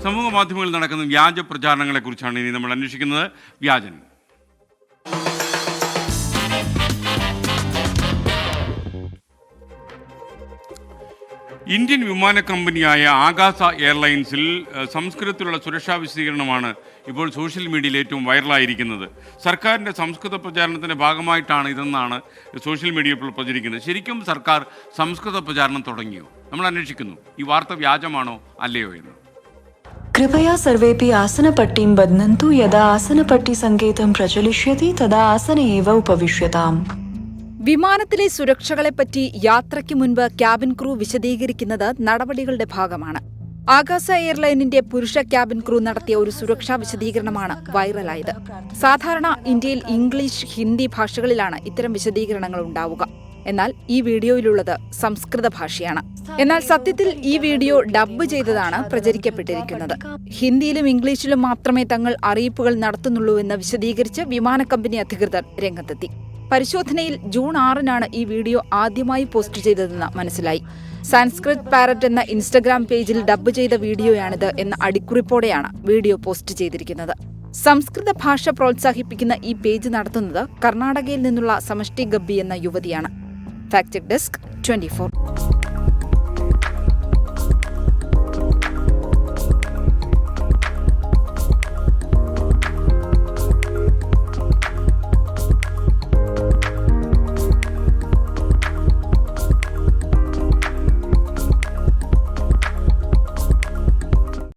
സമൂഹ മാധ്യമങ്ങളിൽ നടക്കുന്ന വ്യാജ പ്രചാരണങ്ങളെക്കുറിച്ചാണ് ഇനി നമ്മൾ അന്വേഷിക്കുന്നത്. വ്യാജൻ. ഇന്ത്യൻ വിമാന കമ്പനിയായ ആകാശ എയർലൈൻസിൽ സംസ്കൃതത്തിലുള്ള സുരക്ഷാ വിശദീകരണമാണ് ഇപ്പോൾ സോഷ്യൽ മീഡിയയിൽ ഏറ്റവും വൈറലായിരിക്കുന്നത്. സർക്കാരിൻ്റെ സംസ്കൃത പ്രചാരണത്തിൻ്റെ ഭാഗമായിട്ടാണ് ഇതെന്നാണ് സോഷ്യൽ മീഡിയയിൽ ഇപ്പോൾ പ്രചരിക്കുന്നത്. ശരിക്കും സർക്കാർ സംസ്കൃത പ്രചാരണം തുടങ്ങിയോ? നമ്മൾ അന്വേഷിക്കുന്നു ഈ വാർത്ത വ്യാജമാണോ അല്ലയോ എന്ന്. कृपया सर्वेपि आसनपट्टिं बध्नन्तु. यदा आसनपट्टिसङ्केतं प्रचलिष्यति तदा आसने एव उपविश्यताम्. വിമാനത്തിലെ സുരക്ഷകളെപ്പറ്റി യാത്രയ്ക്ക് മുൻപ് ക്യാബിൻ ക്രൂ വിശദീകരിക്കുന്നത് നടപടികളുടെ ഭാഗമാണ്. ആകാശ എയർലൈനിന്റെ പുരുഷ ക്യാബിൻ ക്രൂ നടത്തിയ ഒരു സുരക്ഷാ വിശദീകരണമാണ് വൈറലായത്. സാധാരണ ഇന്ത്യയിൽ ഇംഗ്ലീഷ്, ഹിന്ദി ഭാഷകളിലാണ് ഇത്തരം വിശദീകരണങ്ങൾ ഉണ്ടാവുക. എന്നാൽ ഈ വീഡിയോയിലുള്ളത് സംസ്കൃത ഭാഷയാണ്. എന്നാൽ സത്യത്തിൽ ഈ വീഡിയോ ഡബ്ബ് ചെയ്തതാണ് പ്രചരിക്കപ്പെട്ടിരിക്കുന്നത്. ഹിന്ദിയിലും ഇംഗ്ലീഷിലും മാത്രമേ തങ്ങൾ അറിയിപ്പുകൾ നടത്തുന്നുള്ളൂവെന്ന് വിശദീകരിച്ച് വിമാന കമ്പനി അധികൃതർ രംഗത്തെത്തി. പരിശോധനയിൽ ജൂൺ 6-നാണ് ഈ വീഡിയോ ആദ്യമായി പോസ്റ്റ് ചെയ്തതെന്ന് മനസ്സിലായി. സാൻസ്ക്രിത് പാരറ്റ് എന്ന ഇൻസ്റ്റഗ്രാം പേജിൽ ഡബ്ബ് ചെയ്ത വീഡിയോയാണിത് എന്ന അടിക്കുറിപ്പോടെയാണ് വീഡിയോ പോസ്റ്റ് ചെയ്തിരിക്കുന്നത്. സംസ്കൃത ഭാഷ പ്രോത്സാഹിപ്പിക്കുന്ന ഈ പേജ് നടത്തുന്നത് കർണാടകയിൽ നിന്നുള്ള സമഷ്ടി ഗബ്ബി എന്ന യുവതിയാണ്. Fact check desk 24.